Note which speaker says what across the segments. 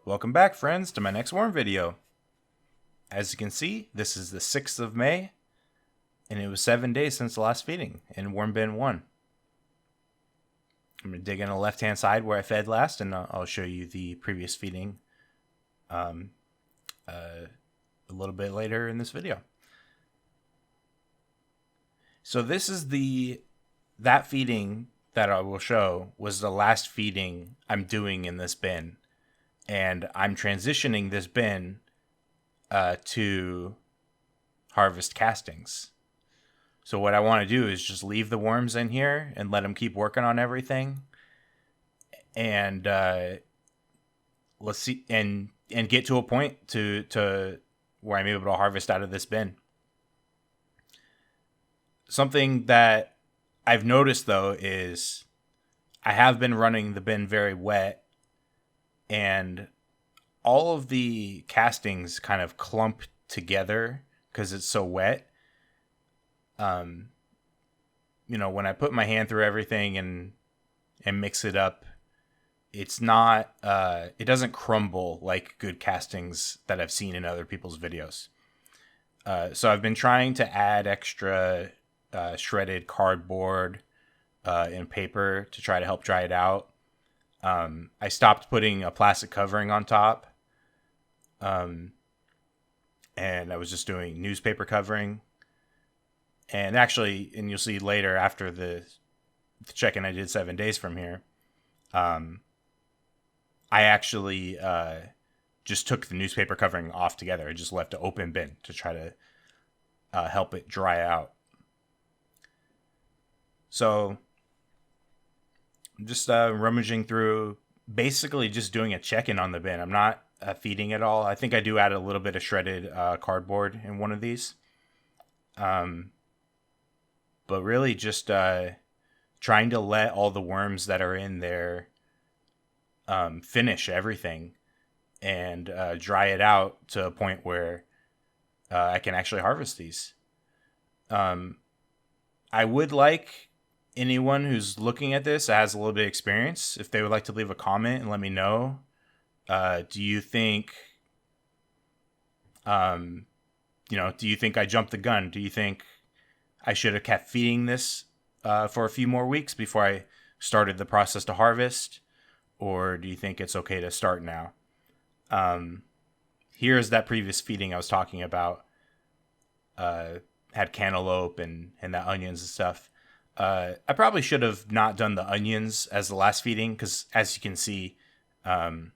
Speaker 1: Welcome back, friends, to my next worm video. As you can see, this is the 6th of May, and it was 7 days since the last feeding in Worm Bin 1. I'm going to dig in the left-hand side where I fed last, and I'll show you the previous feeding a little bit later in this video. So this is that feeding that I will show was the last feeding I'm doing in this bin. And I'm transitioning this bin to harvest castings. So what I want to do is just leave the worms in here and let them keep working on everything. And let's see, and get to a point to where I'm able to harvest out of this bin. Something that I've noticed, though, is I have been running the bin very wet, and all of the castings kind of clump together because it's so wet. When I put my hand through everything and mix it up, it's not, it doesn't crumble like good castings that I've seen in other people's videos. So I've been trying to add extra shredded cardboard and paper to try to help dry it out. I stopped putting a plastic covering on top. And I was just doing newspaper covering. And actually, and you'll see later after the check-in I did 7 days from here, I actually just took the newspaper covering off together. I just left an open bin to try to help it dry out. So I'm just rummaging through, basically just doing a check-in on the bin. I'm not feeding it all. I think I do add a little bit of shredded cardboard in one of these. But really just trying to let all the worms that are in there finish everything and dry it out to a point where I can actually harvest these. I would like anyone who's looking at this that has a little bit of experience, if they would like to leave a comment and let me know. Do you think, do you think I jumped the gun? Do you think I should have kept feeding this for a few more weeks before I started the process to harvest? Or do you think it's okay to start now? Here's that previous feeding I was talking about. Had cantaloupe and the onions and stuff. I probably should have not done the onions as the last feeding because, as you can see, the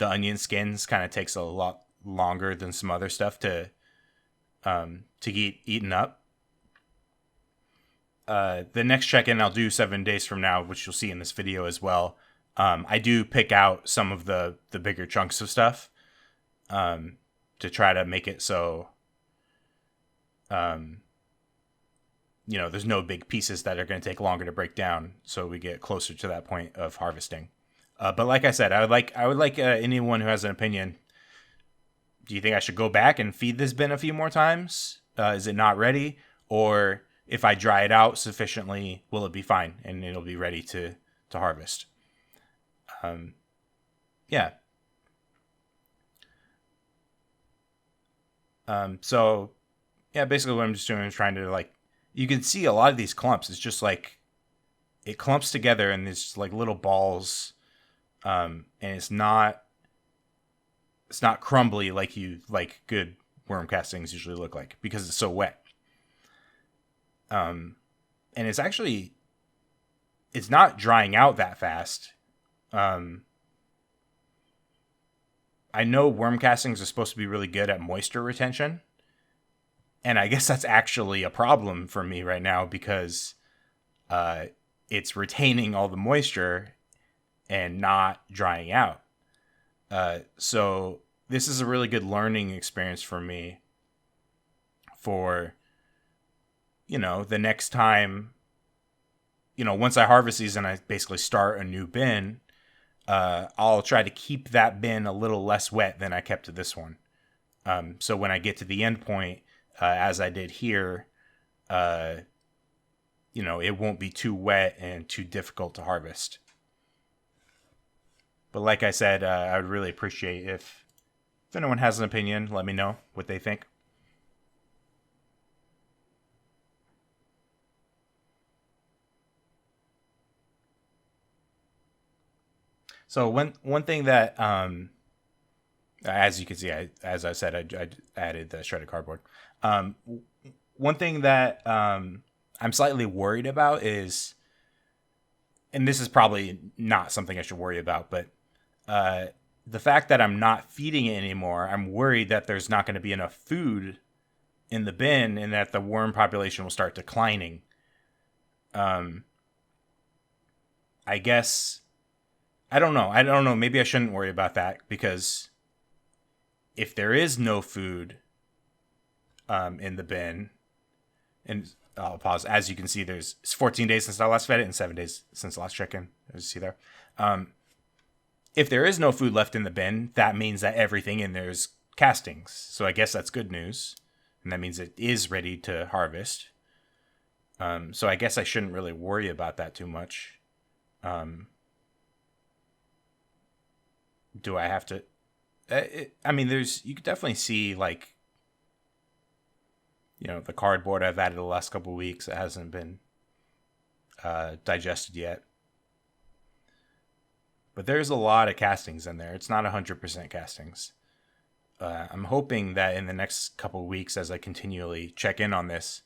Speaker 1: onion skins kind of takes a lot longer than some other stuff to get eaten up. The next check-in I'll do 7 days from now, which you'll see in this video as well. I do pick out some of the bigger chunks of stuff to try to make it so there's no big pieces that are going to take longer to break down, so we get closer to that point of harvesting. But like I said, I would like anyone who has an opinion. Do you think I should go back and feed this bin a few more times? Is it not ready? Or if I dry it out sufficiently, will it be fine and it'll be ready to harvest? Yeah. So yeah, basically what I'm just doing is trying to, you can see a lot of these clumps. It's just like it clumps together and there's like little balls. And it's not crumbly like good worm castings usually look like because it's so wet. And it's not drying out that fast. I know worm castings are supposed to be really good at moisture retention. And I guess that's actually a problem for me right now because it's retaining all the moisture and not drying out. So this is a really good learning experience for me for, the next time, once I harvest these and I basically start a new bin, I'll try to keep that bin a little less wet than I kept this one. So when I get to the end point, as I did here, it won't be too wet and too difficult to harvest. But like I said, I would really appreciate if anyone has an opinion, let me know what they think. So one thing that as you can see, as I said, I added the shredded cardboard. Um, One thing that I'm slightly worried about is, and this is probably not something I should worry about, but uh, the fact that I'm not feeding it anymore, I'm worried that there's not going to be enough food in the bin and that the worm population will start declining. Um, I guess I don't know. I don't know. Maybe I shouldn't worry about that because if there is no food in the bin, and I'll pause. As you can see, it's 14 days since I last fed it and 7 days since the last check-in. As you see there, if there is no food left in the bin, that means that everything in there is castings. So I guess that's good news, and that means it is ready to harvest. So I guess I shouldn't really worry about that too much. Do I have to? I mean, you could definitely see like, the cardboard I've added the last couple of weeks. It hasn't been digested yet. But there's a lot of castings in there. It's not 100% castings. I'm hoping that in the next couple of weeks, as I continually check in on this,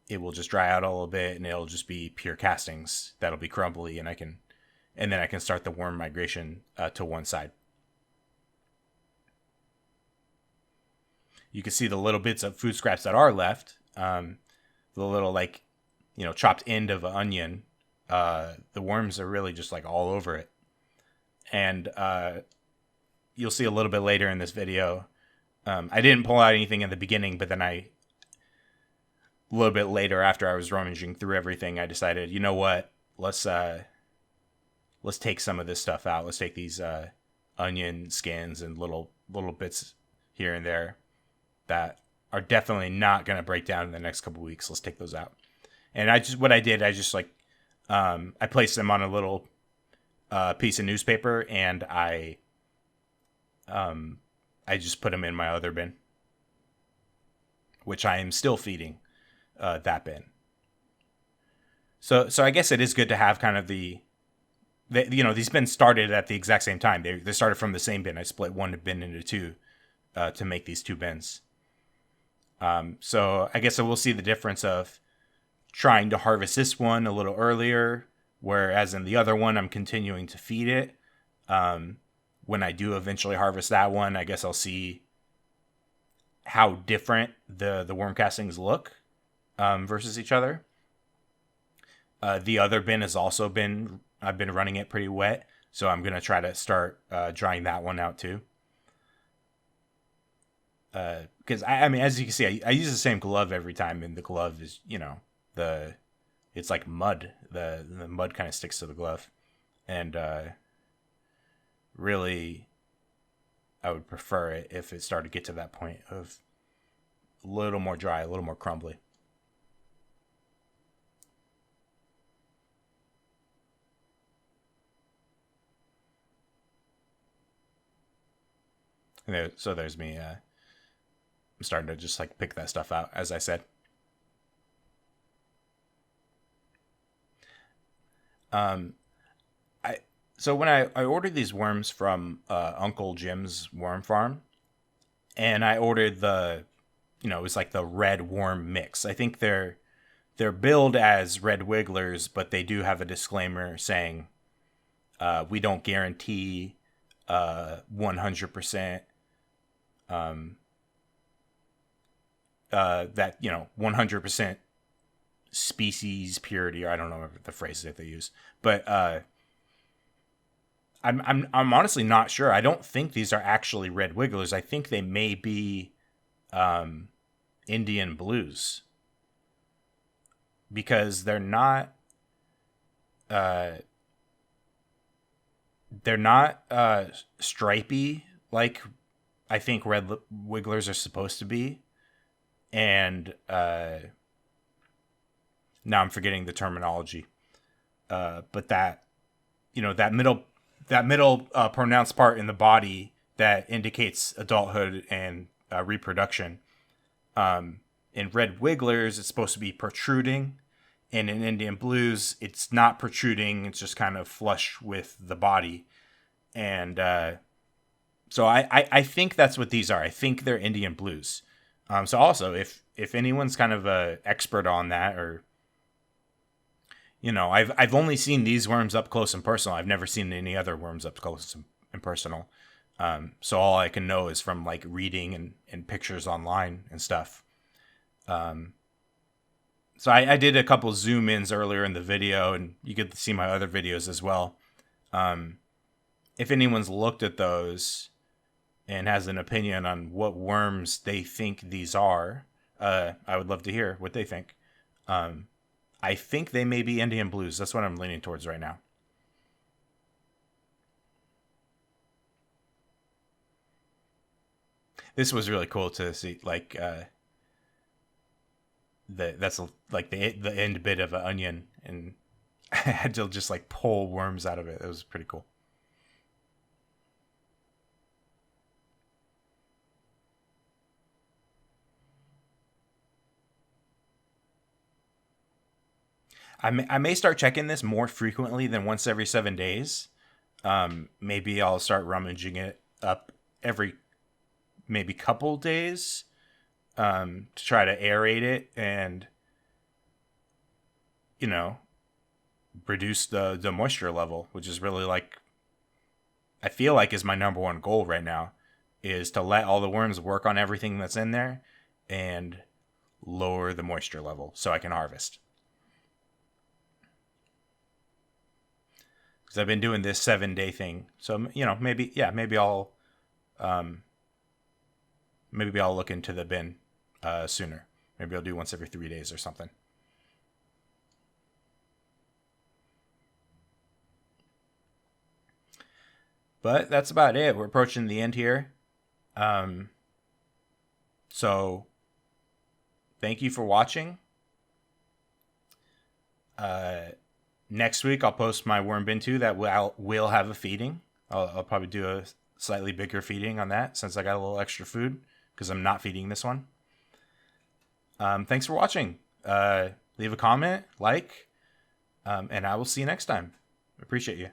Speaker 1: it will just dry out a little bit and it'll just be pure castings that'll be crumbly, and then I can start the worm migration to one side. You can see the little bits of food scraps that are left. The little chopped end of an onion. The worms are really just like all over it. And you'll see a little bit later in this video. I didn't pull out anything in the beginning, but then a little bit later, after I was rummaging through everything, I decided, you know what? Let's take some of this stuff out. Let's take these onion skins and little bits here and there that are definitely not going to break down in the next couple weeks. Let's take those out. And I placed them on a little piece of newspaper, and I just put them in my other bin, which I am still feeding that bin. So I guess it is good to have kind of these bins started at the exact same time. They started from the same bin. I split one bin into two to make these two bins. So I guess I will see the difference of trying to harvest this one a little earlier, whereas in the other one, I'm continuing to feed it. When I do eventually harvest that one, I guess I'll see how different the worm castings look versus each other. The other bin has also I've been running it pretty wet, so I'm going to try to start drying that one out too. Because I mean, as you can see, I use the same glove every time, and the glove is, it's like mud. The mud kind of sticks to the glove, and really, I would prefer it if it started to get to that point of a little more dry, a little more crumbly. And so there's me. I'm starting to just like pick that stuff out, as I said. So when I ordered these worms from Uncle Jim's Worm Farm, and I ordered it was like the red worm mix. I think they're billed as red wigglers, but they do have a disclaimer saying we don't guarantee 100% that 100% species purity, or I don't know the phrase that they use, but I'm honestly not sure. I don't think these are actually red wigglers. I think they may be Indian blues, because they're not stripy like I think red wigglers are supposed to be. And now I'm forgetting the terminology. But that that middle pronounced part in the body that indicates adulthood and reproduction. In red wigglers, it's supposed to be protruding, and in Indian blues, it's not protruding. It's just kind of flush with the body, and so I think that's what these are. I think they're Indian blues. So also, if anyone's kind of a expert on that, or I've only seen these worms up close and personal. I've never seen any other worms up close and personal. So all I can know is from like reading and pictures online and stuff. So I did a couple zoom ins earlier in the video, and you get to see my other videos as well. If anyone's looked at those and has an opinion on what worms they think these are, I would love to hear what they think. I think they may be Indian blues. That's what I'm leaning towards right now. This was really cool to see, like that's like the end bit of an onion, and I had to just like pull worms out of it. It was pretty cool. I may start checking this more frequently than once every 7 days. Maybe I'll start rummaging it up every maybe couple days, to try to aerate it and you know reduce the moisture level, which is really like I feel like is my number one goal right now, is to let all the worms work on everything that's in there and lower the moisture level so I can harvest. Because I've been doing this 7 day thing, so maybe um, I'll look into the bin sooner. Maybe I'll do once every 3 days or something. But that's about it. We're approaching the end here. Um, so thank you for watching. Next week I'll post my worm bin 2 that will have a feeding. I'll probably do a slightly bigger feeding on that since I got a little extra food because I'm not feeding this one. Thanks for watching. Leave a comment, like, and I will see you next time. Appreciate you.